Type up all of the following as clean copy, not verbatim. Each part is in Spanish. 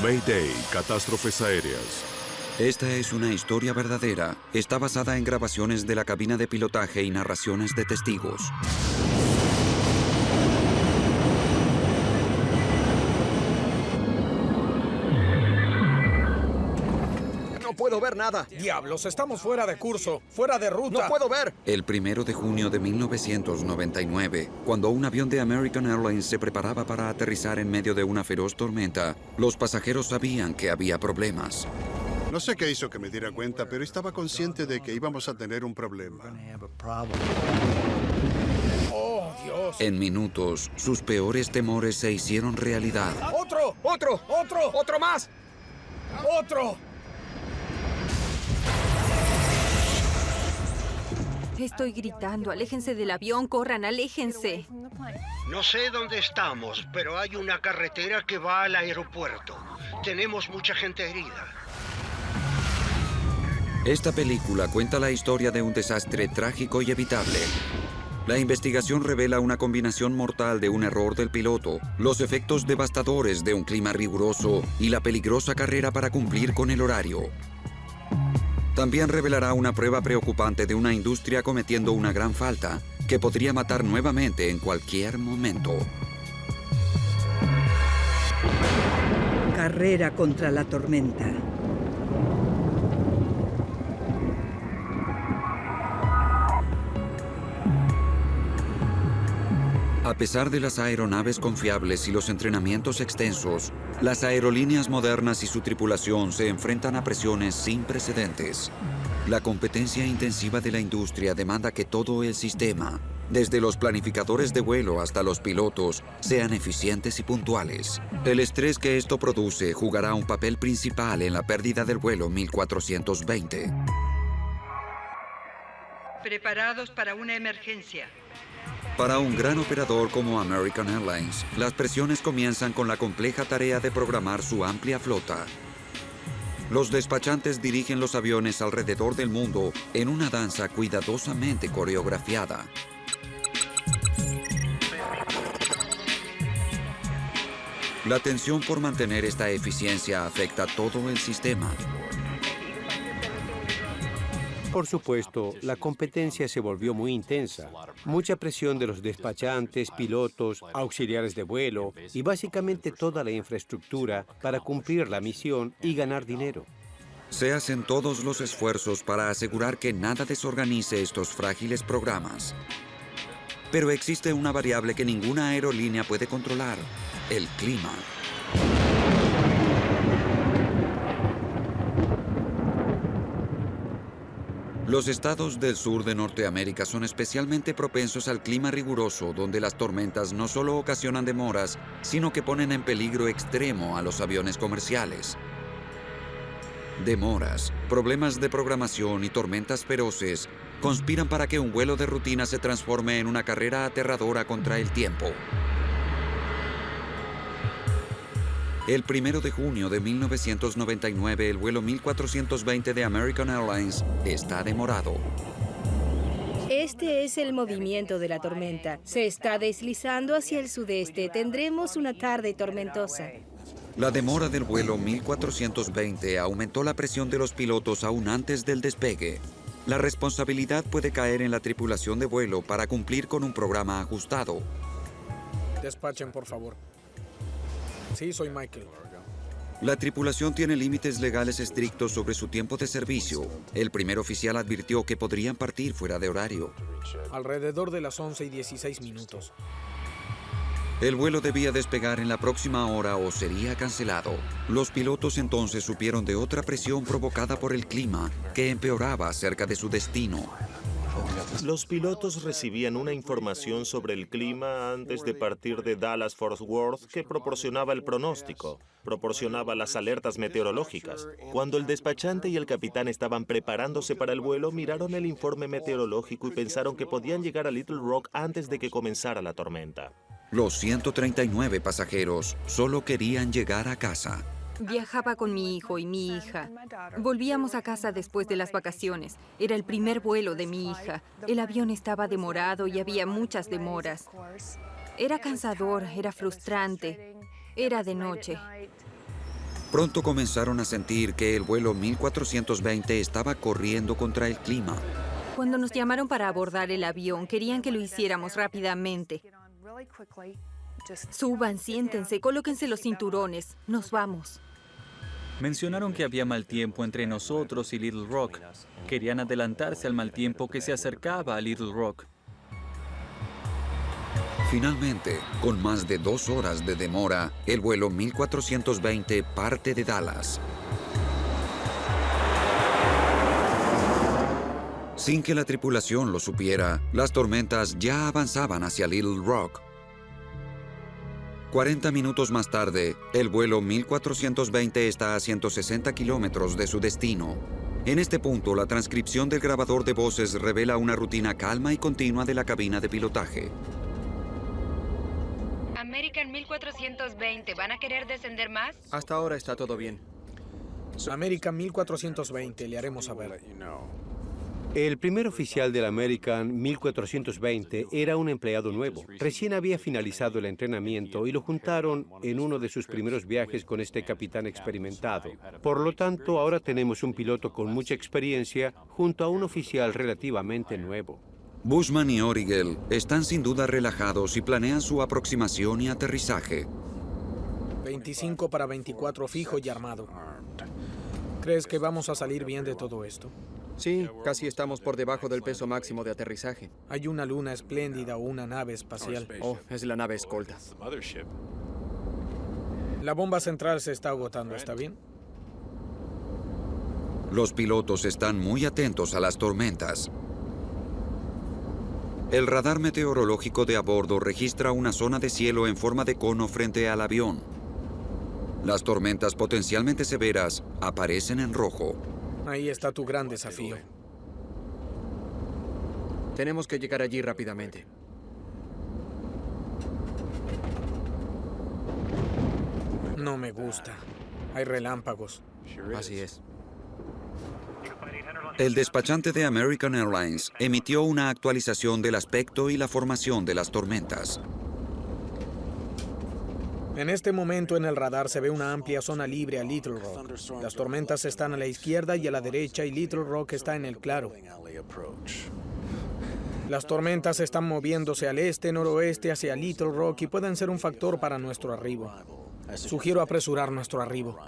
Mayday, catástrofes aéreas. Esta es una historia verdadera. Está basada en grabaciones de la cabina de pilotaje y narraciones de testigos. No puedo ver nada. Diablos, estamos fuera de curso, fuera de ruta. ¡No puedo ver! El 1 de junio de 1999, cuando un avión de American Airlines se preparaba para aterrizar en medio de una feroz tormenta, los pasajeros sabían que había problemas. No sé qué hizo que me diera cuenta, pero estaba consciente de que íbamos a tener un problema. ¡Oh, Dios! En minutos, sus peores temores se hicieron realidad. ¡Otro! ¡Otro! ¡Otro! ¡Otro más! ¡Otro! Estoy gritando, aléjense del avión, corran, aléjense. No sé dónde estamos, pero hay una carretera que va al aeropuerto. Tenemos mucha gente herida. Esta película cuenta la historia de un desastre trágico y evitable. La investigación revela una combinación mortal de un error del piloto, los efectos devastadores de un clima riguroso y la peligrosa carrera para cumplir con el horario. También revelará una prueba preocupante de una industria cometiendo una gran falta que podría matar nuevamente en cualquier momento. Carrera contra la tormenta. A pesar de las aeronaves confiables y los entrenamientos extensos, las aerolíneas modernas y su tripulación se enfrentan a presiones sin precedentes. La competencia intensiva de la industria demanda que todo el sistema, desde los planificadores de vuelo hasta los pilotos, sean eficientes y puntuales. El estrés que esto produce jugará un papel principal en la pérdida del vuelo 1420. Preparados para una emergencia. Para un gran operador como American Airlines, las presiones comienzan con la compleja tarea de programar su amplia flota. Los despachantes dirigen los aviones alrededor del mundo en una danza cuidadosamente coreografiada. La tensión por mantener esta eficiencia afecta a todo el sistema. Por supuesto, la competencia se volvió muy intensa. Mucha presión de los despachantes, pilotos, auxiliares de vuelo y básicamente toda la infraestructura para cumplir la misión y ganar dinero. Se hacen todos los esfuerzos para asegurar que nada desorganice estos frágiles programas. Pero existe una variable que ninguna aerolínea puede controlar: el clima. Los estados del sur de Norteamérica son especialmente propensos al clima riguroso, donde las tormentas no solo ocasionan demoras, sino que ponen en peligro extremo a los aviones comerciales. Demoras, problemas de programación y tormentas feroces conspiran para que un vuelo de rutina se transforme en una carrera aterradora contra el tiempo. El 1 de junio de 1999, el vuelo 1420 de American Airlines está demorado. Este es el movimiento de la tormenta. Se está deslizando hacia el sudeste. Tendremos una tarde tormentosa. La demora del vuelo 1420 aumentó la presión de los pilotos aún antes del despegue. La responsabilidad puede caer en la tripulación de vuelo para cumplir con un programa ajustado. Despachen, por favor. Sí, soy Michael. La tripulación tiene límites legales estrictos sobre su tiempo de servicio. El primer oficial advirtió que podrían partir fuera de horario. Alrededor de las 11:16. El vuelo debía despegar en la próxima hora o sería cancelado. Los pilotos entonces supieron de otra presión provocada por el clima que empeoraba cerca de su destino. Los pilotos recibían una información sobre el clima antes de partir de Dallas-Fort Worth que proporcionaba el pronóstico, proporcionaba las alertas meteorológicas. Cuando el despachante y el capitán estaban preparándose para el vuelo, miraron el informe meteorológico y pensaron que podían llegar a Little Rock antes de que comenzara la tormenta. Los 139 pasajeros solo querían llegar a casa. Viajaba con mi hijo y mi hija. Volvíamos a casa después de las vacaciones. Era el primer vuelo de mi hija. El avión estaba demorado y había muchas demoras. Era cansador, era frustrante. Era de noche. Pronto comenzaron a sentir que el vuelo 1420 estaba corriendo contra el clima. Cuando nos llamaron para abordar el avión, querían que lo hiciéramos rápidamente. Suban, siéntense, colóquense los cinturones. Nos vamos. Mencionaron que había mal tiempo entre nosotros y Little Rock. Querían adelantarse al mal tiempo que se acercaba a Little Rock. Finalmente, con más de 2 horas de demora, el vuelo 1420 parte de Dallas. Sin que la tripulación lo supiera, las tormentas ya avanzaban hacia Little Rock. 40 minutos más tarde, el vuelo 1420 está a 160 kilómetros de su destino. En este punto, la transcripción del grabador de voces revela una rutina calma y continua de la cabina de pilotaje. American 1420, ¿van a querer descender más? Hasta ahora está todo bien. American 1420, le haremos saber. El primer oficial del American 1420 era un empleado nuevo. Recién había finalizado el entrenamiento y lo juntaron en uno de sus primeros viajes con este capitán experimentado. Por lo tanto, ahora tenemos un piloto con mucha experiencia junto a un oficial relativamente nuevo. Bushman y Origel están sin duda relajados y planean su aproximación y aterrizaje. 25 para 24 fijo y armado. ¿Crees que vamos a salir bien de todo esto? Sí, casi estamos por debajo del peso máximo de aterrizaje. ¿Hay una luna espléndida o una nave espacial? Oh, es la nave escolta. La bomba central se está agotando, ¿está bien? Los pilotos están muy atentos a las tormentas. El radar meteorológico de a bordo registra una zona de cielo en forma de cono frente al avión. Las tormentas potencialmente severas aparecen en rojo. Ahí está tu gran desafío. Tenemos que llegar allí rápidamente. No me gusta. Hay relámpagos. Así es. El despachante de American Airlines emitió una actualización del aspecto y la formación de las tormentas. En este momento en el radar se ve una amplia zona libre a Little Rock. Las tormentas están a la izquierda y a la derecha y Little Rock está en el claro. Las tormentas están moviéndose al este-noroeste hacia Little Rock y pueden ser un factor para nuestro arribo. Sugiero apresurar nuestro arribo.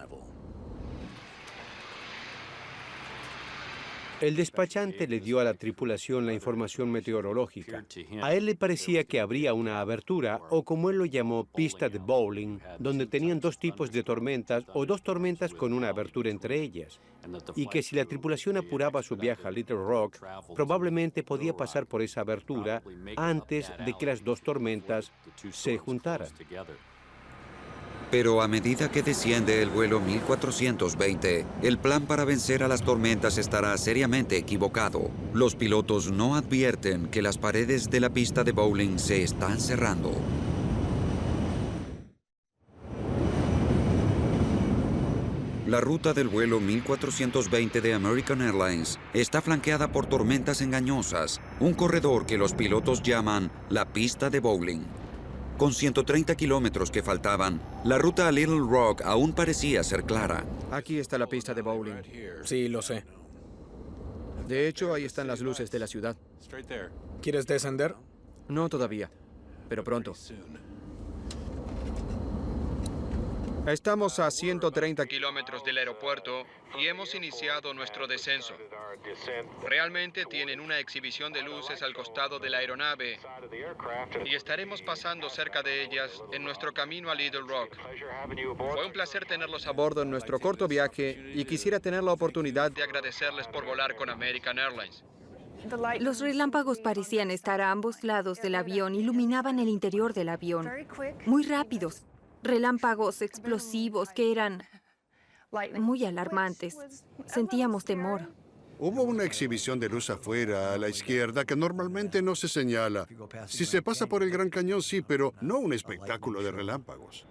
El despachante le dio a la tripulación la información meteorológica. A él le parecía que habría una abertura, o como él lo llamó, pista de bowling, donde tenían 2 tipos de tormentas o 2 tormentas con una abertura entre ellas. Y que si la tripulación apuraba su viaje a Little Rock, probablemente podía pasar por esa abertura antes de que las 2 tormentas se juntaran. Pero a medida que desciende el vuelo 1420, el plan para vencer a las tormentas estará seriamente equivocado. Los pilotos no advierten que las paredes de la pista de bowling se están cerrando. La ruta del vuelo 1420 de American Airlines está flanqueada por tormentas engañosas, un corredor que los pilotos llaman la pista de bowling. Con 130 kilómetros que faltaban, la ruta a Little Rock aún parecía ser clara. Aquí está la pista de bowling. Sí, lo sé. De hecho, ahí están las luces de la ciudad. ¿Quieres descender? No todavía, pero pronto. Estamos a 130 kilómetros del aeropuerto y hemos iniciado nuestro descenso. Realmente tienen una exhibición de luces al costado de la aeronave y estaremos pasando cerca de ellas en nuestro camino a Little Rock. Fue un placer tenerlos a bordo en nuestro corto viaje y quisiera tener la oportunidad de agradecerles por volar con American Airlines. Los relámpagos parecían estar a ambos lados del avión, iluminaban el interior del avión. Muy rápidos. Relámpagos explosivos que eran muy alarmantes. Sentíamos temor. Hubo una exhibición de luz afuera, a la izquierda, que normalmente no se señala. Si se pasa por el Gran Cañón, sí, pero no un espectáculo de relámpagos.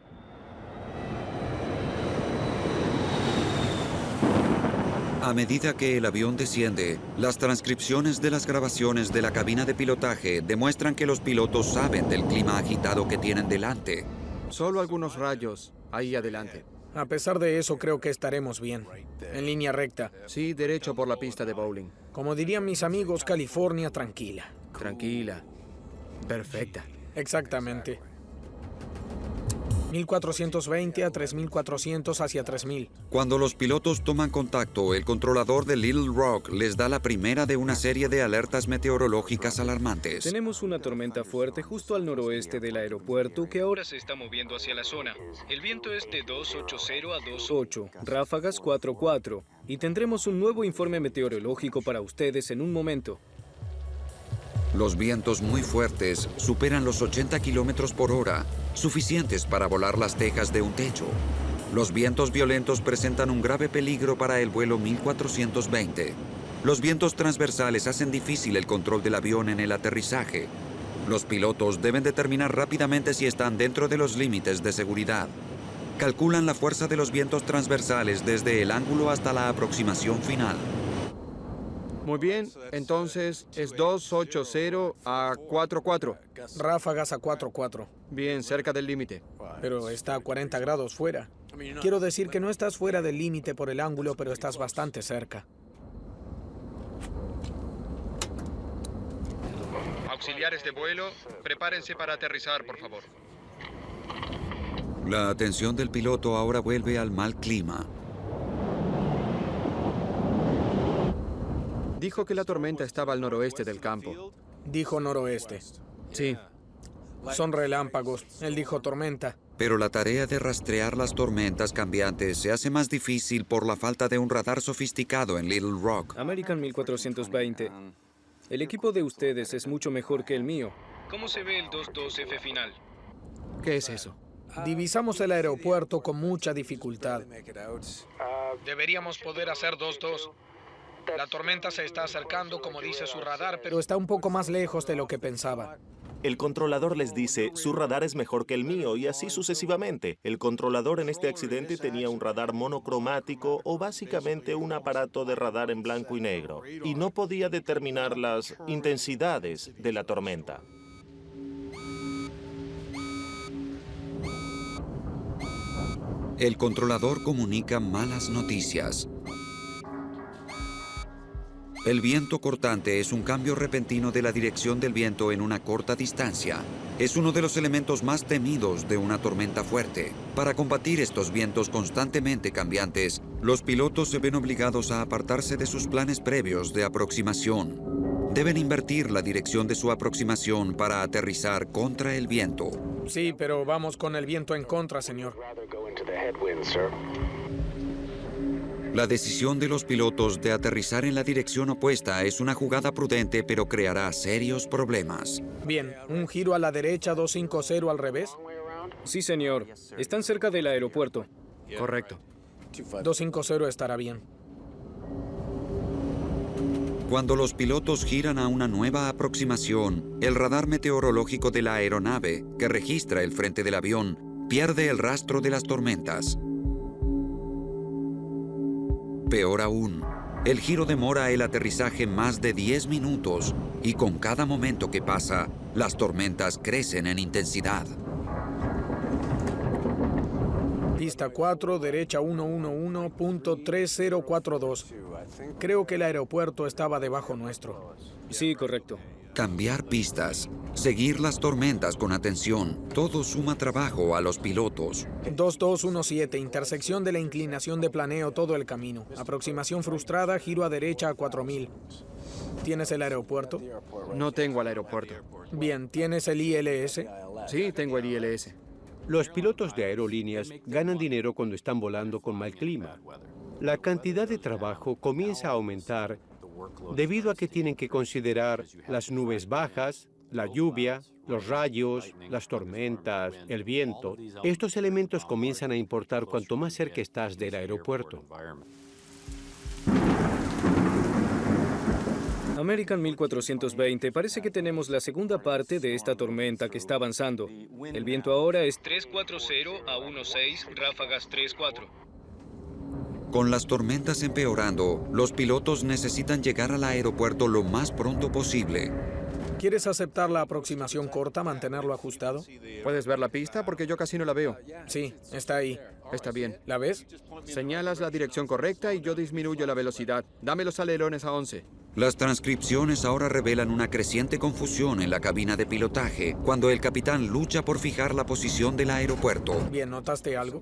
A medida que el avión desciende, las transcripciones de las grabaciones de la cabina de pilotaje demuestran que los pilotos saben del clima agitado que tienen delante. Solo algunos rayos ahí adelante. A pesar de eso, creo que estaremos bien. En línea recta. Sí, derecho por la pista de bowling. Como dirían mis amigos, California tranquila. Tranquila. Perfecta. Exactamente. 1420 a 3400 hacia 3000. Cuando los pilotos toman contacto, el controlador de Little Rock les da la primera de una serie de alertas meteorológicas alarmantes. Tenemos una tormenta fuerte justo al noroeste del aeropuerto que ahora se está moviendo hacia la zona. El viento es de 280 a 28, ráfagas 4-4. Y tendremos un nuevo informe meteorológico para ustedes en un momento. Los vientos muy fuertes superan los 80 kilómetros por hora, suficientes para volar las tejas de un techo. Los vientos violentos presentan un grave peligro para el vuelo 1420. Los vientos transversales hacen difícil el control del avión en el aterrizaje. Los pilotos deben determinar rápidamente si están dentro de los límites de seguridad. Calculan la fuerza de los vientos transversales desde el ángulo hasta la aproximación final. Muy bien, entonces es 280 a 44. Ráfagas a 4-4. Bien, cerca del límite. Pero está a 40 grados fuera. Quiero decir que no estás fuera del límite por el ángulo, pero estás bastante cerca. Auxiliares de vuelo, prepárense para aterrizar, por favor. La atención del piloto ahora vuelve al mal clima. Dijo que la tormenta estaba al noroeste del campo. Dijo noroeste. Sí. Son relámpagos. Él dijo tormenta. Pero la tarea de rastrear las tormentas cambiantes se hace más difícil por la falta de un radar sofisticado en Little Rock. American 1420. El equipo de ustedes es mucho mejor que el mío. ¿Cómo se ve el 22F final? ¿Qué es eso? Divisamos el aeropuerto con mucha dificultad. Deberíamos poder hacer 2-2. La tormenta se está acercando, como dice su radar, pero está un poco más lejos de lo que pensaba. El controlador les dice, su radar es mejor que el mío, y así sucesivamente. El controlador en este accidente tenía un radar monocromático o básicamente un aparato de radar en blanco y negro, y no podía determinar las intensidades de la tormenta. El controlador comunica malas noticias. El viento cortante es un cambio repentino de la dirección del viento en una corta distancia. Es uno de los elementos más temidos de una tormenta fuerte. Para combatir estos vientos constantemente cambiantes, los pilotos se ven obligados a apartarse de sus planes previos de aproximación. Deben invertir la dirección de su aproximación para aterrizar contra el viento. Sí, pero vamos con el viento en contra, señor. La decisión de los pilotos de aterrizar en la dirección opuesta es una jugada prudente, pero creará serios problemas. Bien, ¿un giro a la derecha 250 al revés? Sí, señor. Están cerca del aeropuerto. Correcto. 250 estará bien. Cuando los pilotos giran a una nueva aproximación, el radar meteorológico de la aeronave, que registra el frente del avión, pierde el rastro de las tormentas. Peor aún, el giro demora el aterrizaje más de 10 minutos y con cada momento que pasa, las tormentas crecen en intensidad. Pista 4, derecha 111.3042. Creo que el aeropuerto estaba debajo nuestro. Sí, correcto. Cambiar pistas, seguir las tormentas con atención, todo suma trabajo a los pilotos. 2217, intersección de la inclinación de planeo todo el camino. Aproximación frustrada, giro a derecha a 4000. ¿Tienes el aeropuerto? No tengo el aeropuerto. Bien, ¿tienes el ILS? Sí, tengo el ILS. Los pilotos de aerolíneas ganan dinero cuando están volando con mal clima. La cantidad de trabajo comienza a aumentar debido a que tienen que considerar las nubes bajas, la lluvia, los rayos, las tormentas, el viento. Estos elementos comienzan a importar cuanto más cerca estás del aeropuerto. American 1420, parece que tenemos la segunda parte de esta tormenta que está avanzando. El viento ahora es 340 a 16, ráfagas 34. Con las tormentas empeorando, los pilotos necesitan llegar al aeropuerto lo más pronto posible. ¿Quieres aceptar la aproximación corta, mantenerlo ajustado? ¿Puedes ver la pista? Porque yo casi no la veo. Sí, está ahí. Está bien. ¿La ves? Señalas la dirección correcta y yo disminuyo la velocidad. Dame los alerones a 11. Las transcripciones ahora revelan una creciente confusión en la cabina de pilotaje cuando el capitán lucha por fijar la posición del aeropuerto. Bien, ¿notaste algo?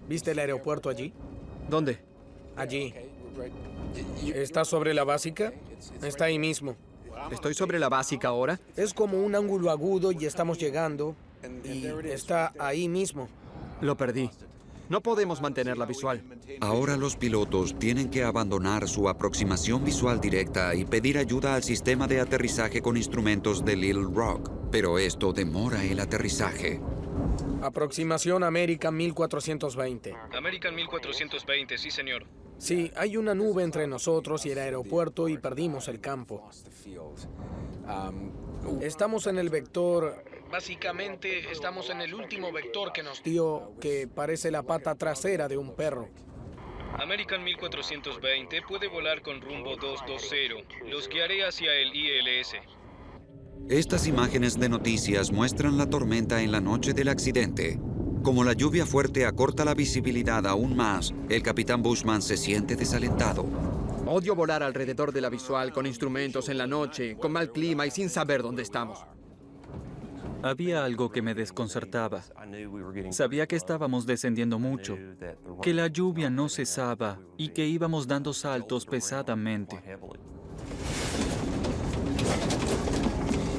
¿Viste el aeropuerto allí? ¿Dónde? Allí. ¿Está sobre la básica? Está ahí mismo. ¿Estoy sobre la básica ahora? Es como un ángulo agudo y estamos llegando. Y está ahí mismo. Lo perdí. No podemos mantener la visual. Ahora los pilotos tienen que abandonar su aproximación visual directa y pedir ayuda al sistema de aterrizaje con instrumentos de Little Rock. Pero esto demora el aterrizaje. Aproximación American 1420. American 1420, sí, señor. Sí, hay una nube entre nosotros y el aeropuerto y perdimos el campo. Estamos en el vector... Básicamente, estamos en el último vector que nos dio, que parece la pata trasera de un perro. American 1420 puede volar con rumbo 220. Los guiaré hacia el ILS. Estas imágenes de noticias muestran la tormenta en la noche del accidente. Como la lluvia fuerte acorta la visibilidad aún más, el capitán Bushman se siente desalentado. Odio volar alrededor de la visual con instrumentos en la noche, con mal clima y sin saber dónde estamos. Había algo que me desconcertaba. Sabía que estábamos descendiendo mucho, que la lluvia no cesaba y que íbamos dando saltos pesadamente.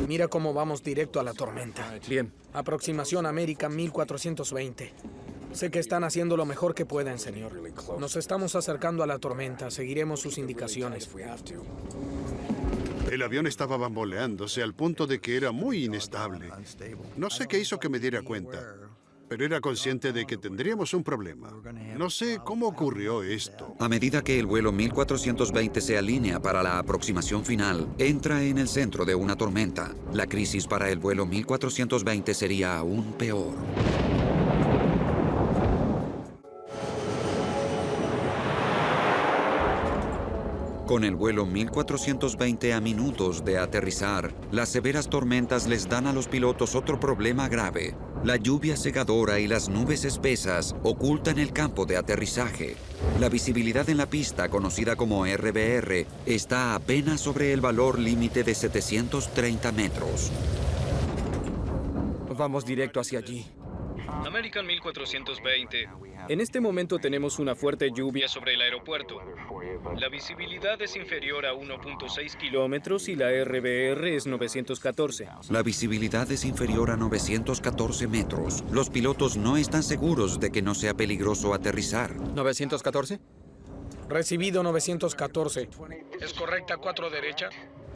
Mira cómo vamos directo a la tormenta. Bien. Aproximación American 1420. Sé que están haciendo lo mejor que pueden, señor. Nos estamos acercando a la tormenta. Seguiremos sus indicaciones. El avión estaba bamboleándose al punto de que era muy inestable. No sé qué hizo que me diera cuenta, pero era consciente de que tendríamos un problema. No sé cómo ocurrió esto. A medida que el vuelo 1420 se alinea para la aproximación final, entra en el centro de una tormenta. La crisis para el vuelo 1420 sería aún peor. Con el vuelo 1420 a minutos de aterrizar, las severas tormentas les dan a los pilotos otro problema grave. La lluvia cegadora y las nubes espesas ocultan el campo de aterrizaje. La visibilidad en la pista, conocida como RBR, está apenas sobre el valor límite de 730 metros. Vamos directo hacia allí. American 1420. En este momento tenemos una fuerte lluvia sobre el aeropuerto. La visibilidad es inferior a 1.6 kilómetros y la RBR es 914. La visibilidad es inferior a 914 metros. Los pilotos no están seguros de que no sea peligroso aterrizar. ¿914? Recibido 914. ¿Es correcta 4 derecha?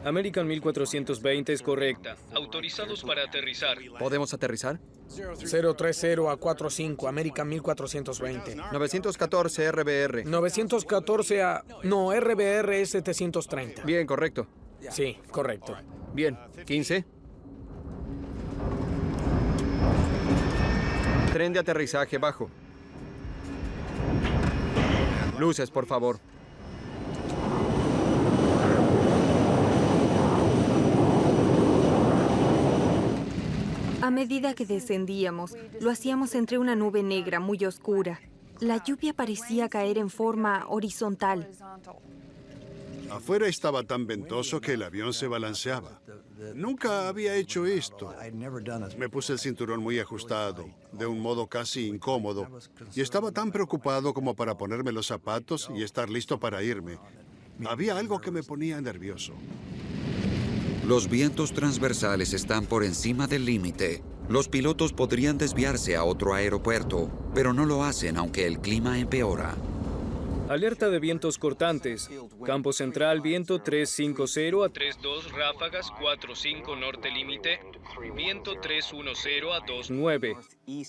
American 1420 es correcta. Autorizados para aterrizar. ¿Podemos aterrizar? 030 a 45, American 1420. 914 RBR. 914 a... No, RBR es 730. Bien, correcto. Sí, correcto. Bien, 15. Tren de aterrizaje bajo. Luces, por favor. A medida que descendíamos, lo hacíamos entre una nube negra muy oscura. La lluvia parecía caer en forma horizontal. Afuera estaba tan ventoso que el avión se balanceaba. Nunca había hecho esto. Me puse el cinturón muy ajustado, de un modo casi incómodo, y estaba tan preocupado como para ponerme los zapatos y estar listo para irme. Había algo que me ponía nervioso. Los vientos transversales están por encima del límite. Los pilotos podrían desviarse a otro aeropuerto, pero no lo hacen aunque el clima empeora. Alerta de vientos cortantes. Campo central, viento 350 a 32, ráfagas 45 norte límite, viento 310 a 29.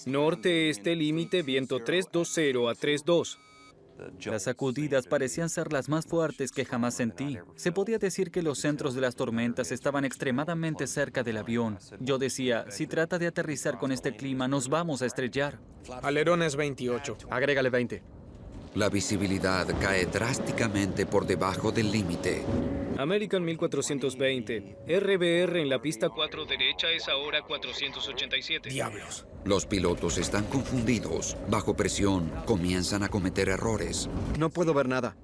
Norte este límite, viento 320 a 32. Las sacudidas parecían ser las más fuertes que jamás sentí. Se podía decir que los centros de las tormentas estaban extremadamente cerca del avión. Yo decía, si trata de aterrizar con este clima, nos vamos a estrellar. Alerones 28. Agrégale 20. La visibilidad cae drásticamente por debajo del límite. American 1420. RBR en la pista 4 derecha es ahora 487. Diablos. Los pilotos están confundidos. Bajo presión, comienzan a cometer errores. No puedo ver nada.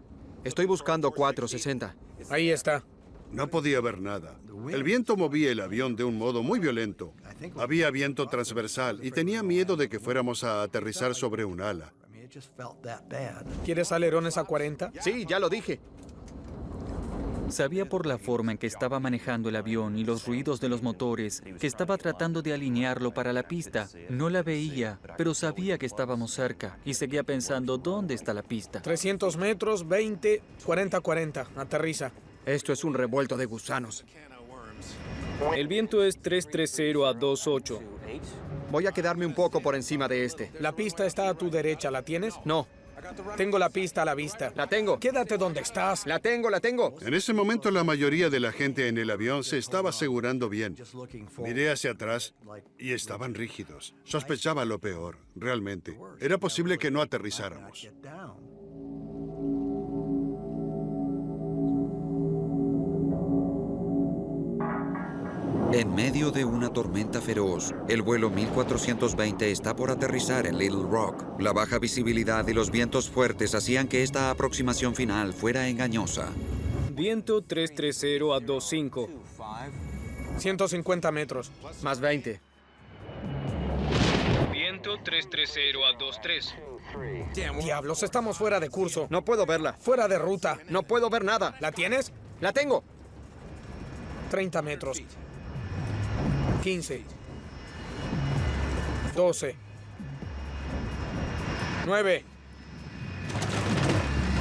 Estoy buscando 460. Ahí está. No podía ver nada. El viento movía el avión de un modo muy violento. Había viento transversal y tenía miedo de que fuéramos a aterrizar sobre un ala. ¿Quieres alerones a 40? Sí, ya lo dije. Sabía por la forma en que estaba manejando el avión y los ruidos de los motores que estaba tratando de alinearlo para la pista. No la veía, pero sabía que estábamos cerca y seguía pensando, ¿dónde está la pista? 300 metros, 20, 40, 40. Aterriza. Esto es un revuelto de gusanos. El viento es 330 a 28. Voy a quedarme un poco por encima de este. La pista está a tu derecha. ¿La tienes? No. Tengo la pista a la vista. La tengo. Quédate donde estás. La tengo. En ese momento la mayoría de la gente en el avión se estaba asegurando bien. Miré hacia atrás y estaban rígidos. Sospechaba lo peor, realmente. Era posible que no aterrizáramos. En medio de una tormenta feroz, el vuelo 1420 está por aterrizar en Little Rock. La baja visibilidad y los vientos fuertes hacían que esta aproximación final fuera engañosa. Viento 330 a 25. 150 metros. Más 20. Viento 330 a 23. Diablos, estamos fuera de curso. No puedo verla. Fuera de ruta. No puedo ver nada. ¿La tienes? La tengo. 30 metros. 15. 12. 9.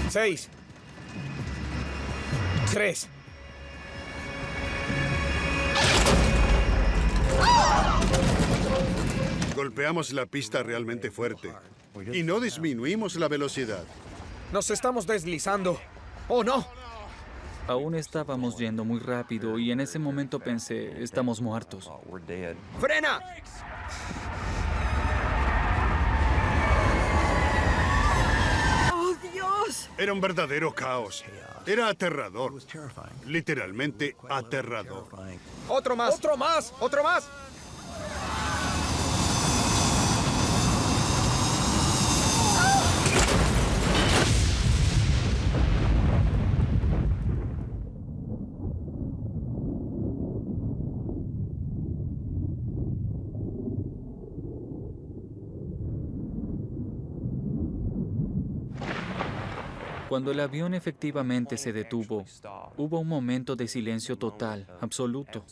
6. 3. Golpeamos la pista realmente fuerte y no disminuimos la velocidad. Nos estamos deslizando. ¡Oh, no! Aún estábamos yendo muy rápido y en ese momento pensé, estamos muertos. ¡Frena! ¡Oh, Dios! Era un verdadero caos. Era aterrador. Literalmente aterrador. ¡Otro más! ¡Otro más! ¡Otro más! Cuando el avión efectivamente se detuvo, hubo un momento de silencio total, absoluto.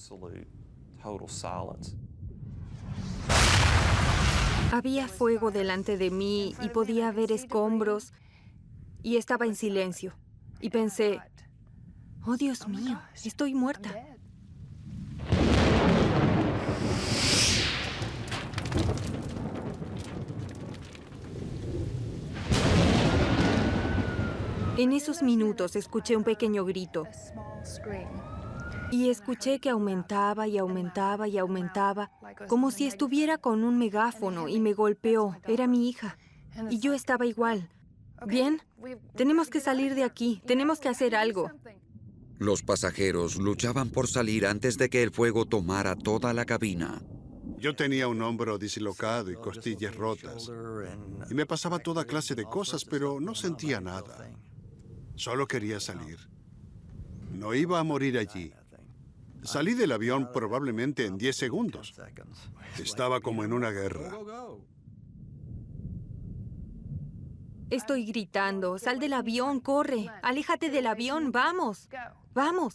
Había fuego delante de mí y podía ver escombros y estaba en silencio. Y pensé, oh Dios mío, estoy muerta. En esos minutos escuché un pequeño grito y escuché que aumentaba y aumentaba y aumentaba, como si estuviera con un megáfono y me golpeó. Era mi hija y yo estaba igual. Bien, tenemos que salir de aquí, tenemos que hacer algo. Los pasajeros luchaban por salir antes de que el fuego tomara toda la cabina. Yo tenía un hombro dislocado y costillas rotas. Y me pasaba toda clase de cosas, pero no sentía nada. Solo quería salir. No iba a morir allí. Salí del avión probablemente en 10 segundos. Estaba como en una guerra. Estoy gritando, sal del avión, corre, aléjate del avión, vamos, vamos.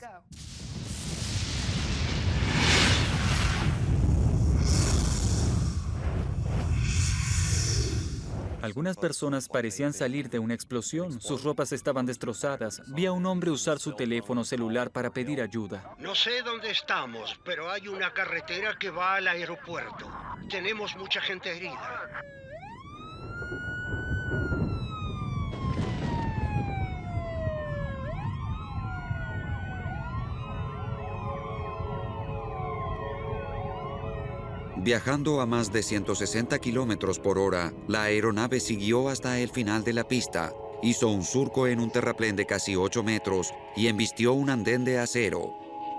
Algunas personas parecían salir de una explosión. Sus ropas estaban destrozadas. Vi a un hombre usar su teléfono celular para pedir ayuda. No sé dónde estamos, pero hay una carretera que va al aeropuerto. Tenemos mucha gente herida. Viajando a más de 160 kilómetros por hora, la aeronave siguió hasta el final de la pista. hizo un surco en un terraplén de casi 8 metros y embistió un andén de acero.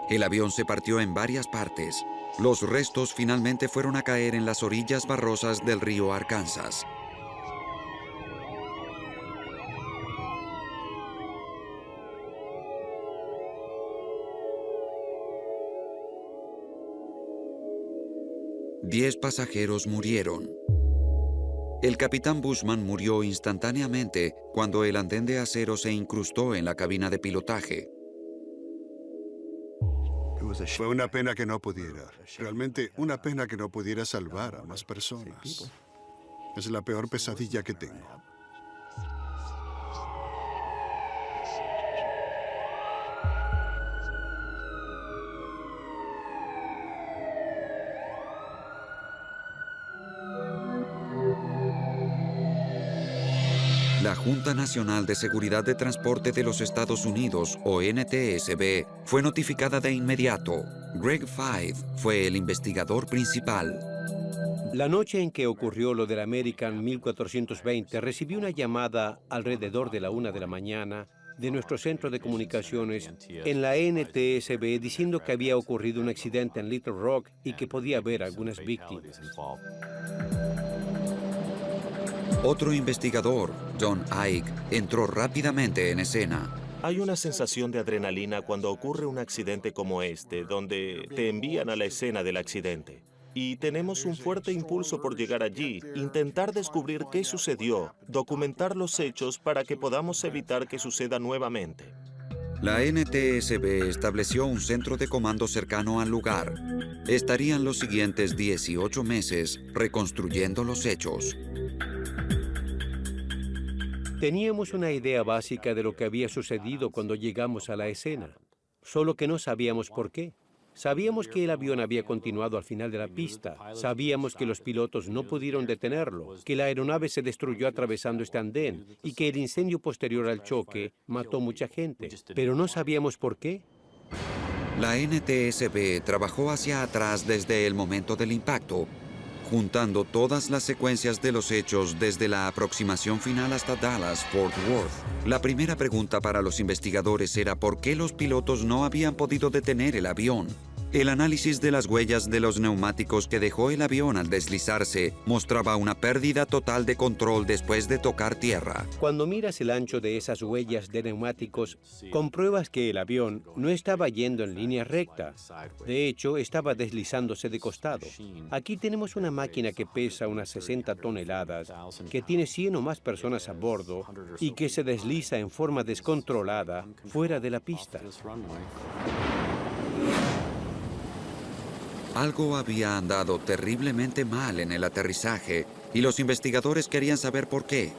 El avión se partió en varias partes. Los restos finalmente fueron a caer en las orillas barrosas del río Arkansas. Diez pasajeros murieron. El capitán Bushman murió instantáneamente cuando el andén de acero se incrustó en la cabina de pilotaje. Fue una pena que no pudiera. Realmente una pena que no pudiera salvar a más personas. Es la peor pesadilla que tengo. La Junta Nacional de Seguridad de Transporte de los Estados Unidos, o NTSB, fue notificada de inmediato. Greg Feith fue el investigador principal. La noche en que ocurrió lo del American 1420, recibí una llamada alrededor de la 1 de la mañana de nuestro centro de comunicaciones en la NTSB diciendo que había ocurrido un accidente en Little Rock y que podía haber algunas víctimas. Otro investigador, John Ike, entró rápidamente en escena. Hay una sensación de adrenalina cuando ocurre un accidente como este, donde te envían a la escena del accidente. Y tenemos un fuerte impulso por llegar allí, intentar descubrir qué sucedió, documentar los hechos para que podamos evitar que suceda nuevamente. La NTSB estableció un centro de comando cercano al lugar. Estarían los siguientes 18 meses reconstruyendo los hechos. Teníamos una idea básica de lo que había sucedido cuando llegamos a la escena, solo que no sabíamos por qué. Sabíamos que el avión había continuado al final de la pista, sabíamos que los pilotos no pudieron detenerlo, que la aeronave se destruyó atravesando este andén y que el incendio posterior al choque mató mucha gente, pero no sabíamos por qué. La NTSB trabajó hacia atrás desde el momento del impacto, juntando todas las secuencias de los hechos desde la aproximación final hasta Dallas-Fort Worth. La primera pregunta para los investigadores era por qué los pilotos no habían podido detener el avión. El análisis de las huellas de los neumáticos que dejó el avión al deslizarse mostraba una pérdida total de control después de tocar tierra. Cuando miras el ancho de esas huellas de neumáticos, compruebas que el avión no estaba yendo en línea recta. De hecho, estaba deslizándose de costado. Aquí tenemos una máquina que pesa unas 60 toneladas, que tiene 100 o más personas a bordo y que se desliza en forma descontrolada fuera de la pista. Algo había andado terriblemente mal en el aterrizaje y los investigadores querían saber por qué.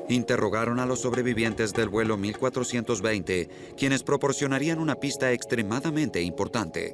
Interrogaron a los sobrevivientes del vuelo 1420, quienes proporcionarían una pista extremadamente importante.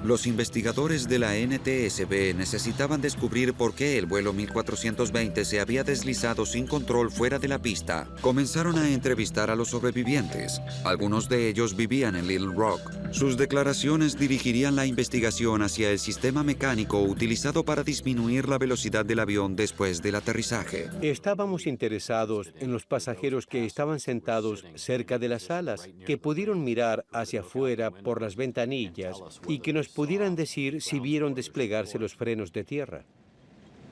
Los investigadores de la NTSB necesitaban descubrir por qué el vuelo 1420 se había deslizado sin control fuera de la pista. Comenzaron a entrevistar a los sobrevivientes. Algunos de ellos vivían en Little Rock. Sus declaraciones dirigirían la investigación hacia el sistema mecánico utilizado para disminuir la velocidad del avión después del aterrizaje. Estábamos interesados en los pasajeros que estaban sentados cerca de las alas, que pudieron mirar hacia afuera por las ventanillas y que nos pudieran decir si vieron desplegarse los frenos de tierra.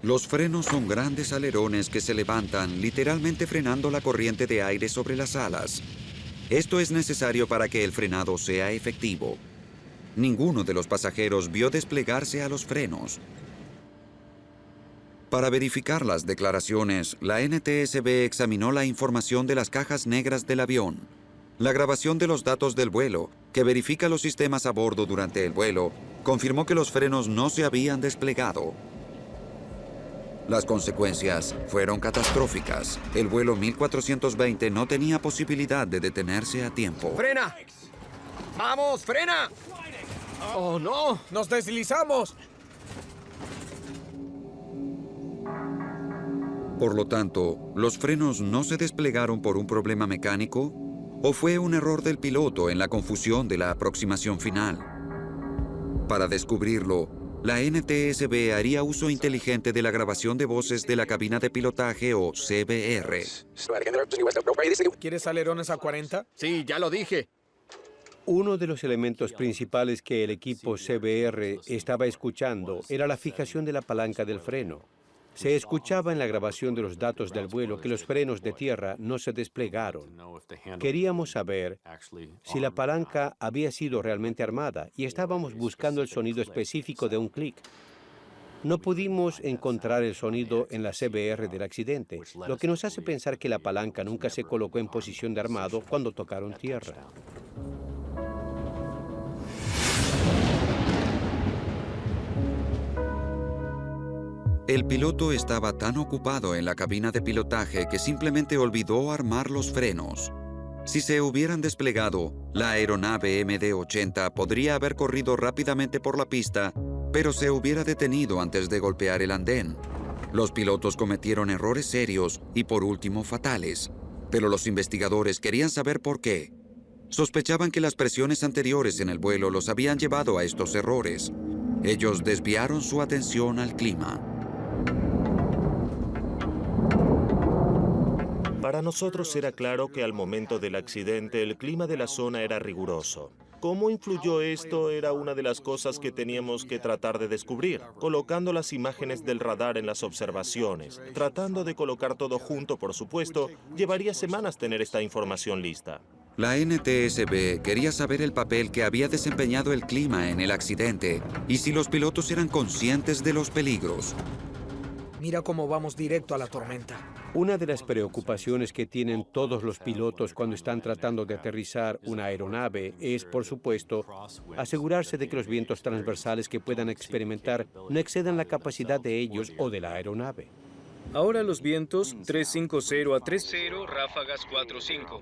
Los frenos son grandes alerones que se levantan, literalmente frenando la corriente de aire sobre las alas. Esto es necesario para que el frenado sea efectivo. Ninguno de los pasajeros vio desplegarse a los frenos. Para verificar las declaraciones, la NTSB examinó la información de las cajas negras del avión. La grabación de los datos del vuelo, que verifica los sistemas a bordo durante el vuelo, confirmó que los frenos no se habían desplegado. Las consecuencias fueron catastróficas. El vuelo 1420 no tenía posibilidad de detenerse a tiempo. ¡Frena! ¡Vamos, frena! ¡Oh, no! ¡Nos deslizamos! Por lo tanto, ¿los frenos no se desplegaron por un problema mecánico? ¿O fue un error del piloto en la confusión de la aproximación final? Para descubrirlo, la NTSB haría uso inteligente de la grabación de voces de la cabina de pilotaje o CBR. ¿Quieres alerones a 40? Sí, ya lo dije. Uno de los elementos principales que el equipo CBR estaba escuchando era la fijación de la palanca del freno. Se escuchaba en la grabación de los datos del vuelo que los frenos de tierra no se desplegaron. Queríamos saber si la palanca había sido realmente armada y estábamos buscando el sonido específico de un clic. No pudimos encontrar el sonido en la CBR del accidente, lo que nos hace pensar que la palanca nunca se colocó en posición de armado cuando tocaron tierra. El piloto estaba tan ocupado en la cabina de pilotaje que simplemente olvidó armar los frenos. Si se hubieran desplegado, la aeronave MD-80 podría haber corrido rápidamente por la pista, pero se hubiera detenido antes de golpear el andén. Los pilotos cometieron errores serios y, por último, fatales. Pero los investigadores querían saber por qué. Sospechaban que las presiones anteriores en el vuelo los habían llevado a estos errores. Ellos desviaron su atención al clima. Para nosotros era claro que al momento del accidente el clima de la zona era riguroso. ¿Cómo influyó esto? Era una de las cosas que teníamos que tratar de descubrir, colocando las imágenes del radar en las observaciones. Tratando de colocar todo junto, por supuesto, llevaría semanas tener esta información lista. La NTSB quería saber el papel que había desempeñado el clima en el accidente y si los pilotos eran conscientes de los peligros. Mira cómo vamos directo a la tormenta. Una de las preocupaciones que tienen todos los pilotos cuando están tratando de aterrizar una aeronave es, por supuesto, asegurarse de que los vientos transversales que puedan experimentar no excedan la capacidad de ellos o de la aeronave. Ahora los vientos 350 a 30, ráfagas 45.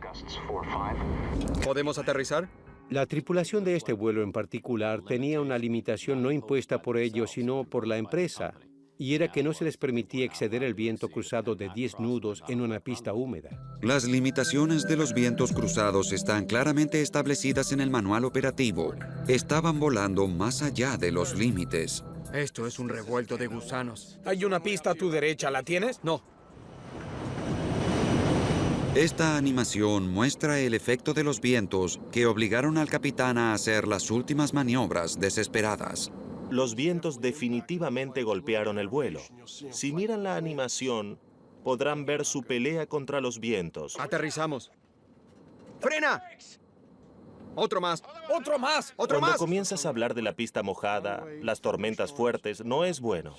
¿Podemos aterrizar? La tripulación de este vuelo en particular tenía una limitación no impuesta por ellos, sino por la empresa, y era que no se les permitía exceder el viento cruzado de 10 nudos en una pista húmeda. Las limitaciones de los vientos cruzados están claramente establecidas en el manual operativo. Estaban volando más allá de los límites. Esto es un revuelto de gusanos. Hay una pista a tu derecha, ¿la tienes? No. Esta animación muestra el efecto de los vientos que obligaron al capitán a hacer las últimas maniobras desesperadas. Los vientos definitivamente golpearon el vuelo. Si miran la animación, podrán ver su pelea contra los vientos. Aterrizamos. ¡Frena! ¡Otro más! ¡Otro más! ¡Otro Cuando más! comienzas a hablar de la pista mojada, las tormentas fuertes, no es bueno.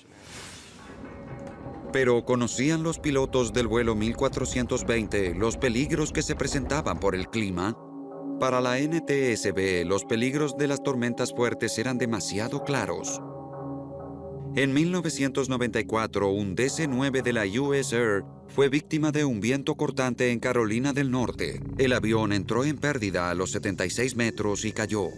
Pero ¿conocían los pilotos del vuelo 1420 los peligros que se presentaban por el clima? Para la NTSB, los peligros de las tormentas fuertes eran demasiado claros. En 1994, un DC-9 de la US Air fue víctima de un viento cortante en Carolina del Norte. El avión entró en pérdida a los 76 metros y cayó.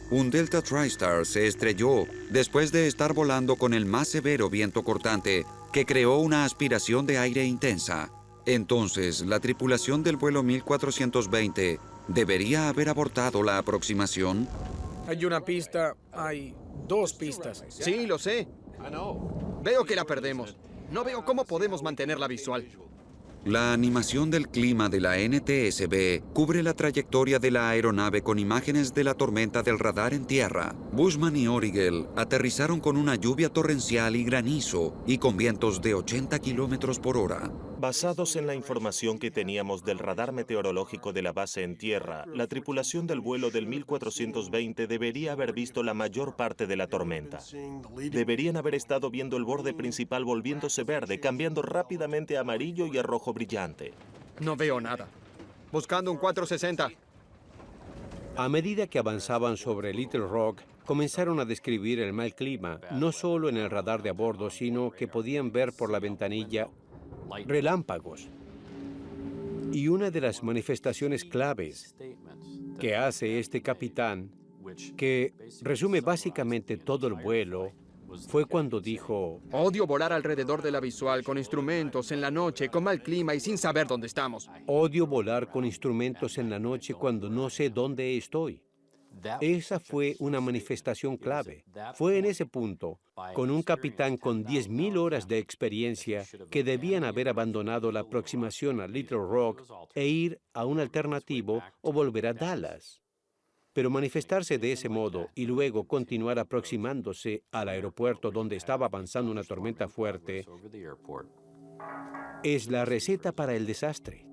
Un Delta TriStar se estrelló después de estar volando con el más severo viento cortante que creó una aspiración de aire intensa. Entonces, la tripulación del vuelo 1420 ¿debería haber abortado la aproximación? Hay una pista, hay dos pistas. Sí, lo sé. Veo que la perdemos. No veo cómo podemos mantenerla visual. La animación del clima de la NTSB cubre la trayectoria de la aeronave con imágenes de la tormenta del radar en tierra. Bushman y Origel aterrizaron con una lluvia torrencial y granizo y con vientos de 80 kilómetros por hora. Basados en la información que teníamos del radar meteorológico de la base en tierra, la tripulación del vuelo del 1420 debería haber visto la mayor parte de la tormenta. Deberían haber estado viendo el borde principal volviéndose verde, cambiando rápidamente a amarillo y a rojo brillante. No veo nada. Buscando un 460. A medida que avanzaban sobre Little Rock, comenzaron a describir el mal clima, no solo en el radar de a bordo, sino que podían ver por la ventanilla relámpagos. Y una de las manifestaciones claves que hace este capitán, que resume básicamente todo el vuelo, fue cuando dijo: odio volar alrededor de la visual con instrumentos en la noche, con mal clima y sin saber dónde estamos. Odio volar con instrumentos en la noche cuando no sé dónde estoy. Esa fue una manifestación clave. Fue en ese punto, con un capitán con 10.000 horas de experiencia, que debían haber abandonado la aproximación a Little Rock e ir a un alternativo o volver a Dallas. Pero manifestarse de ese modo y luego continuar aproximándose al aeropuerto donde estaba avanzando una tormenta fuerte es la receta para el desastre.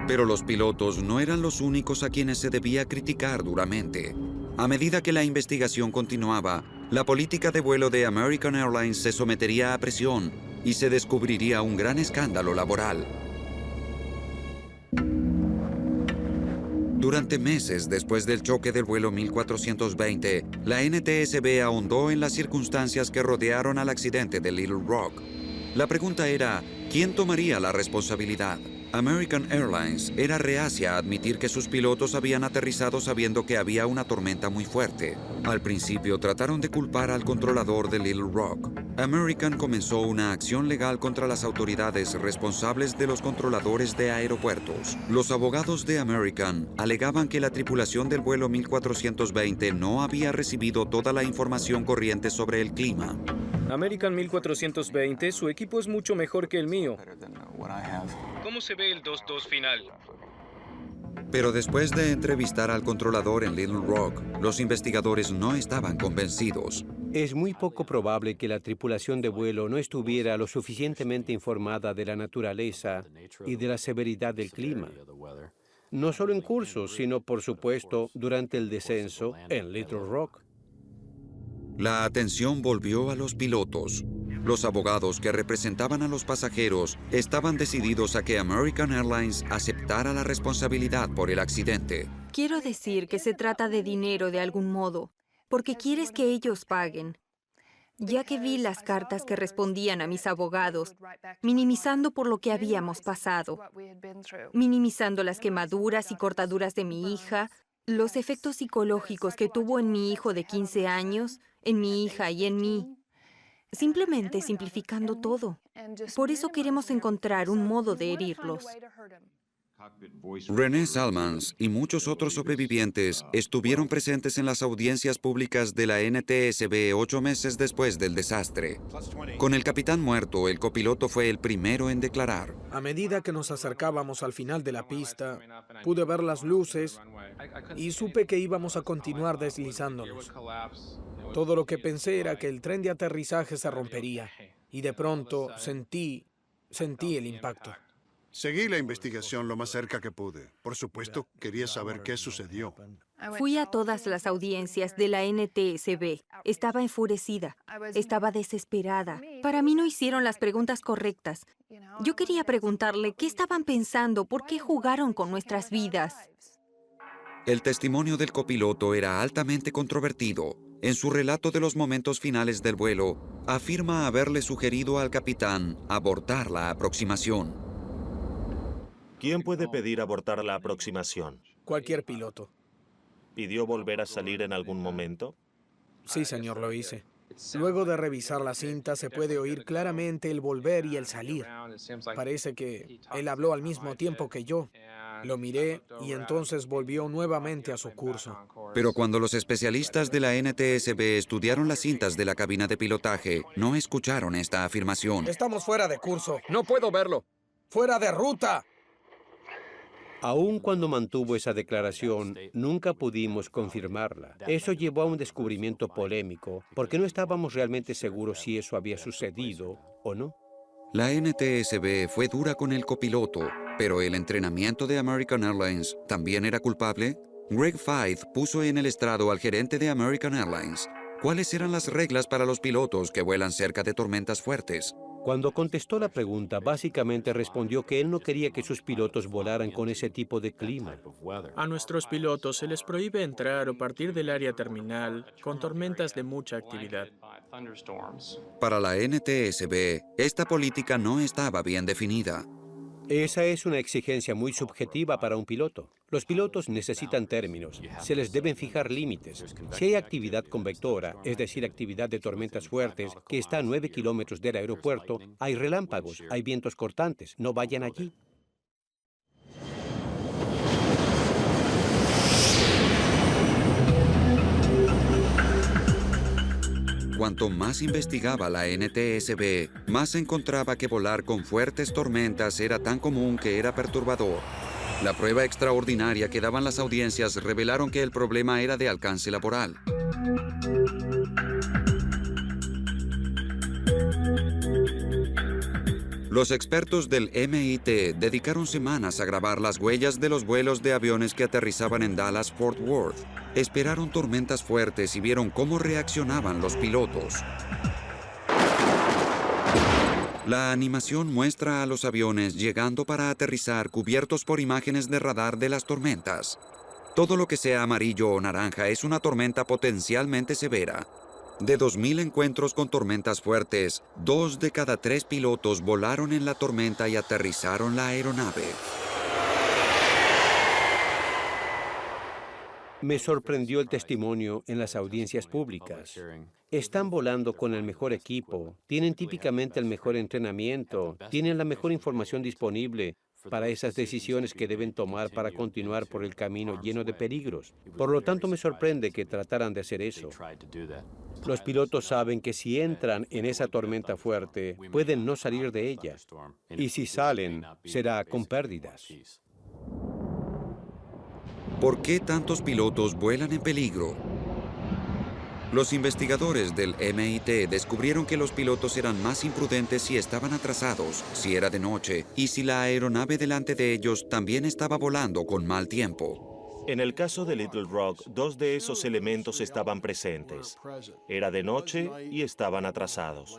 Pero los pilotos no eran los únicos a quienes se debía criticar duramente. A medida que la investigación continuaba, la política de vuelo de American Airlines se sometería a presión y se descubriría un gran escándalo laboral. Durante meses después del choque del vuelo 1420, la NTSB ahondó en las circunstancias que rodearon al accidente de Little Rock. La pregunta era, ¿quién tomaría la responsabilidad? American Airlines era reacia a admitir que sus pilotos habían aterrizado sabiendo que había una tormenta muy fuerte. Al principio trataron de culpar al controlador de Little Rock. American comenzó una acción legal contra las autoridades responsables de los controladores de aeropuertos. Los abogados de American alegaban que la tripulación del vuelo 1420 no había recibido toda la información corriente sobre el clima. American 1420, su equipo es mucho mejor que el mío. ¿Cómo se ve el 2-2 final? Pero después de entrevistar al controlador en Little Rock, los investigadores no estaban convencidos. Es muy poco probable que la tripulación de vuelo no estuviera lo suficientemente informada de la naturaleza y de la severidad del clima. No solo en curso, sino, por supuesto, durante el descenso en Little Rock. La atención volvió a los pilotos. Los abogados que representaban a los pasajeros estaban decididos a que American Airlines aceptara la responsabilidad por el accidente. Quiero decir que se trata de dinero de algún modo, porque quieres que ellos paguen. Ya que vi las cartas que respondían a mis abogados, minimizando por lo que habíamos pasado, minimizando las quemaduras y cortaduras de mi hija, los efectos psicológicos que tuvo en mi hijo de 15 años, en mi hija y en mí. Simplemente simplificando todo. Por eso queremos encontrar un modo de herirlos. René Salmans y muchos otros sobrevivientes estuvieron presentes en las audiencias públicas de la NTSB 8 meses después del desastre. Con el capitán muerto, el copiloto fue el primero en declarar. A medida que nos acercábamos al final de la pista, pude ver las luces y supe que íbamos a continuar deslizándonos. Todo lo que pensé era que el tren de aterrizaje se rompería y de pronto sentí el impacto. Seguí la investigación lo más cerca que pude. Por supuesto, quería saber qué sucedió. Fui a todas las audiencias de la NTSB. Estaba enfurecida. Estaba desesperada. Para mí no hicieron las preguntas correctas. Yo quería preguntarle qué estaban pensando, por qué jugaron con nuestras vidas. El testimonio del copiloto era altamente controvertido. En su relato de los momentos finales del vuelo, afirma haberle sugerido al capitán abortar la aproximación. ¿Quién puede pedir abortar la aproximación? Cualquier piloto. ¿Pidió volver a salir en algún momento? Sí, señor, lo hice. Luego de revisar la cinta, se puede oír claramente el volver y el salir. Parece que él habló al mismo tiempo que yo. Lo miré y entonces volvió nuevamente a su curso. Pero cuando los especialistas de la NTSB estudiaron las cintas de la cabina de pilotaje, no escucharon esta afirmación. Estamos fuera de curso. No puedo verlo. ¡Fuera de ruta! Aun cuando mantuvo esa declaración, nunca pudimos confirmarla. Eso llevó a un descubrimiento polémico, porque no estábamos realmente seguros si eso había sucedido o no. La NTSB fue dura con el copiloto, pero el entrenamiento de American Airlines también era culpable. Greg Feith puso en el estrado al gerente de American Airlines. ¿Cuáles eran las reglas para los pilotos que vuelan cerca de tormentas fuertes? Cuando contestó la pregunta, básicamente respondió que él no quería que sus pilotos volaran con ese tipo de clima. A nuestros pilotos se les prohíbe entrar o partir del área terminal con tormentas de mucha actividad. Para la NTSB, esta política no estaba bien definida. Esa es una exigencia muy subjetiva para un piloto. Los pilotos necesitan términos, se les deben fijar límites. Si hay actividad convectora, es decir, actividad de tormentas fuertes, que está a 9 kilómetros del aeropuerto, hay relámpagos, hay vientos cortantes, no vayan allí. cuanto más investigaba la NTSB, más encontraba que volar con fuertes tormentas era tan común que era perturbador. La prueba extraordinaria que daban las audiencias revelaron que el problema era de alcance laboral. Los expertos del MIT dedicaron semanas a grabar las huellas de los vuelos de aviones que aterrizaban en Dallas-Fort Worth. Esperaron tormentas fuertes y vieron cómo reaccionaban los pilotos. La animación muestra a los aviones llegando para aterrizar cubiertos por imágenes de radar de las tormentas. Todo lo que sea amarillo o naranja es una tormenta potencialmente severa. De 2.000 encuentros con tormentas fuertes, 2 de cada 3 pilotos volaron en la tormenta y aterrizaron la aeronave. Me sorprendió el testimonio en las audiencias públicas. Están volando con el mejor equipo, tienen típicamente el mejor entrenamiento, tienen la mejor información disponible para esas decisiones que deben tomar para continuar por el camino lleno de peligros. Por lo tanto, me sorprende que trataran de hacer eso. Los pilotos saben que si entran en esa tormenta fuerte, pueden no salir de ella. Y si salen, será con pérdidas. ¿Por qué tantos pilotos vuelan en peligro? Los investigadores del MIT descubrieron que los pilotos eran más imprudentes si estaban atrasados, si era de noche, y si la aeronave delante de ellos también estaba volando con mal tiempo. En el caso de Little Rock, 2 de esos elementos estaban presentes. Era de noche y estaban atrasados.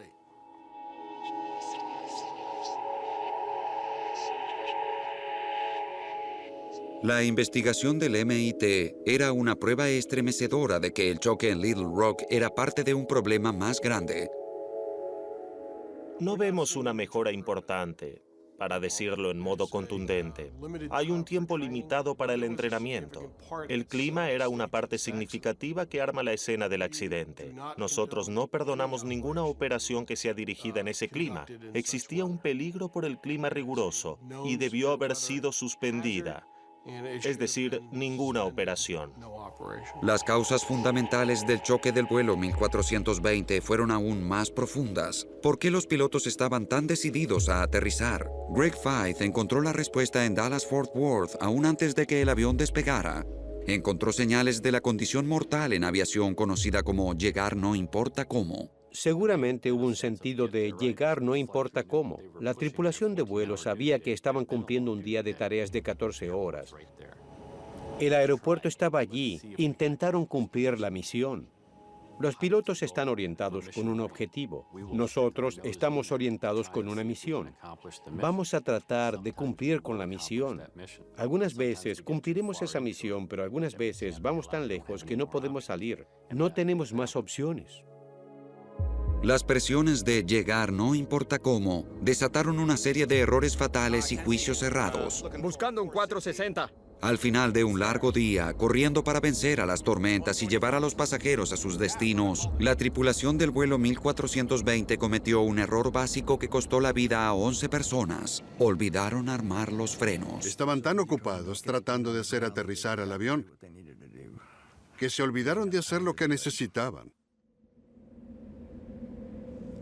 La investigación del MIT era una prueba estremecedora de que el choque en Little Rock era parte de un problema más grande. No vemos una mejora importante, para decirlo en modo contundente. Hay un tiempo limitado para el entrenamiento. El clima era una parte significativa que arma la escena del accidente. Nosotros no perdonamos ninguna operación que sea dirigida en ese clima. Existía un peligro por el clima riguroso y debió haber sido suspendida. Es decir, ninguna operación. Las causas fundamentales del choque del vuelo 1420 fueron aún más profundas. ¿Por qué los pilotos estaban tan decididos a aterrizar? Greg Feith encontró la respuesta en Dallas-Fort Worth aún antes de que el avión despegara. Encontró señales de la condición mortal en aviación conocida como llegar no importa cómo. Seguramente hubo un sentido de llegar no importa cómo. La tripulación de vuelo sabía que estaban cumpliendo un día de tareas de 14 horas. El aeropuerto estaba allí. Intentaron cumplir la misión. Los pilotos están orientados con un objetivo. Nosotros estamos orientados con una misión. Vamos a tratar de cumplir con la misión. Algunas veces cumpliremos esa misión, pero algunas veces vamos tan lejos que no podemos salir. No tenemos más opciones. Las presiones de llegar no importa cómo desataron una serie de errores fatales y juicios cerrados. Buscando un 460. Al final de un largo día, corriendo para vencer a las tormentas y llevar a los pasajeros a sus destinos, la tripulación del vuelo 1420 cometió un error básico que costó la vida a 11 personas. Olvidaron armar los frenos. Estaban tan ocupados tratando de hacer aterrizar al avión que se olvidaron de hacer lo que necesitaban.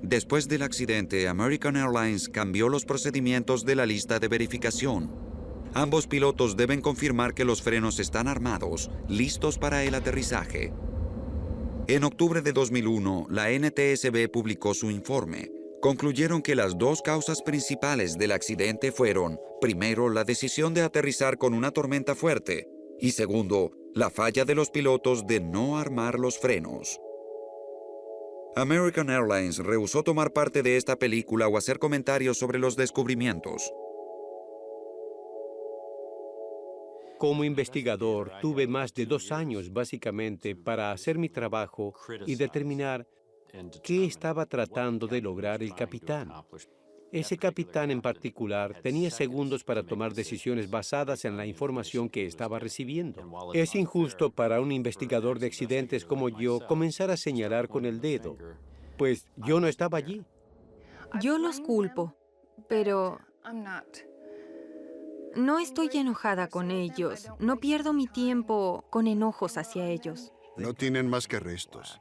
Después del accidente, American Airlines cambió los procedimientos de la lista de verificación. Ambos pilotos deben confirmar que los frenos están armados, listos para el aterrizaje. En octubre de 2001, la NTSB publicó su informe. Concluyeron que las 2 causas principales del accidente fueron, primero, la decisión de aterrizar con una tormenta fuerte, y segundo, la falla de los pilotos de no armar los frenos. American Airlines rehusó tomar parte de esta película o hacer comentarios sobre los descubrimientos. Como investigador, tuve más de 2 años básicamente para hacer mi trabajo y determinar qué estaba tratando de lograr el capitán. Ese capitán en particular tenía segundos para tomar decisiones basadas en la información que estaba recibiendo. Es injusto para un investigador de accidentes como yo comenzar a señalar con el dedo, pues yo no estaba allí. Yo los culpo, pero no estoy enojada con ellos. No pierdo mi tiempo con enojos hacia ellos. No tienen más que restos.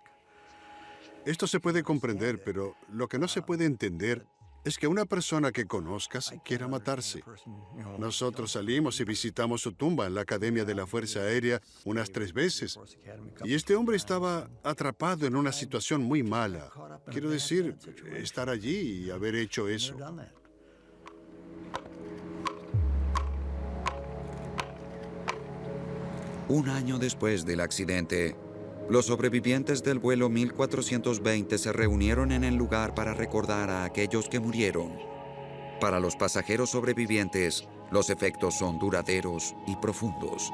Esto se puede comprender, pero lo que no se puede entender es que una persona que conozcas quiera matarse. Nosotros salimos y visitamos su tumba en la Academia de la Fuerza Aérea unas 3 veces. Y este hombre estaba atrapado en una situación muy mala. Quiero decir, estar allí y haber hecho eso. Un año después del accidente, los sobrevivientes del vuelo 1420 se reunieron en el lugar para recordar a aquellos que murieron. Para los pasajeros sobrevivientes, los efectos son duraderos y profundos.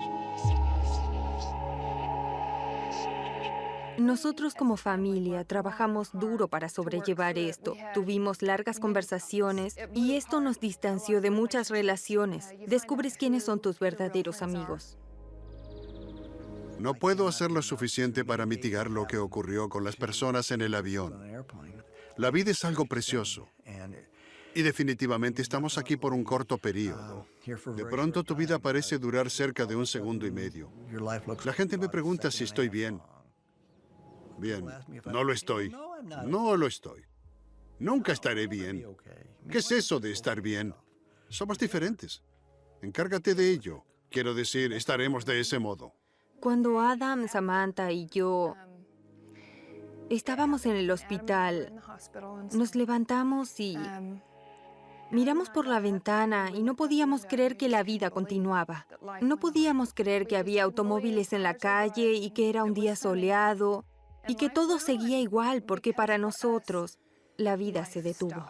Nosotros como familia trabajamos duro para sobrellevar esto. Tuvimos largas conversaciones y esto nos distanció de muchas relaciones. Descubres quiénes son tus verdaderos amigos. No puedo hacer lo suficiente para mitigar lo que ocurrió con las personas en el avión. La vida es algo precioso. Y definitivamente estamos aquí por un corto periodo. De pronto tu vida parece durar cerca de 1 segundo y medio. La gente me pregunta si estoy bien. Bien, no lo estoy. No lo estoy. Nunca estaré bien. ¿Qué es eso de estar bien? Somos diferentes. Encárgate de ello. Quiero decir, estaremos de ese modo. Cuando Adam, Samantha y yo estábamos en el hospital, nos levantamos y miramos por la ventana y no podíamos creer que la vida continuaba. No podíamos creer que había automóviles en la calle y que era un día soleado y que todo seguía igual porque para nosotros la vida se detuvo.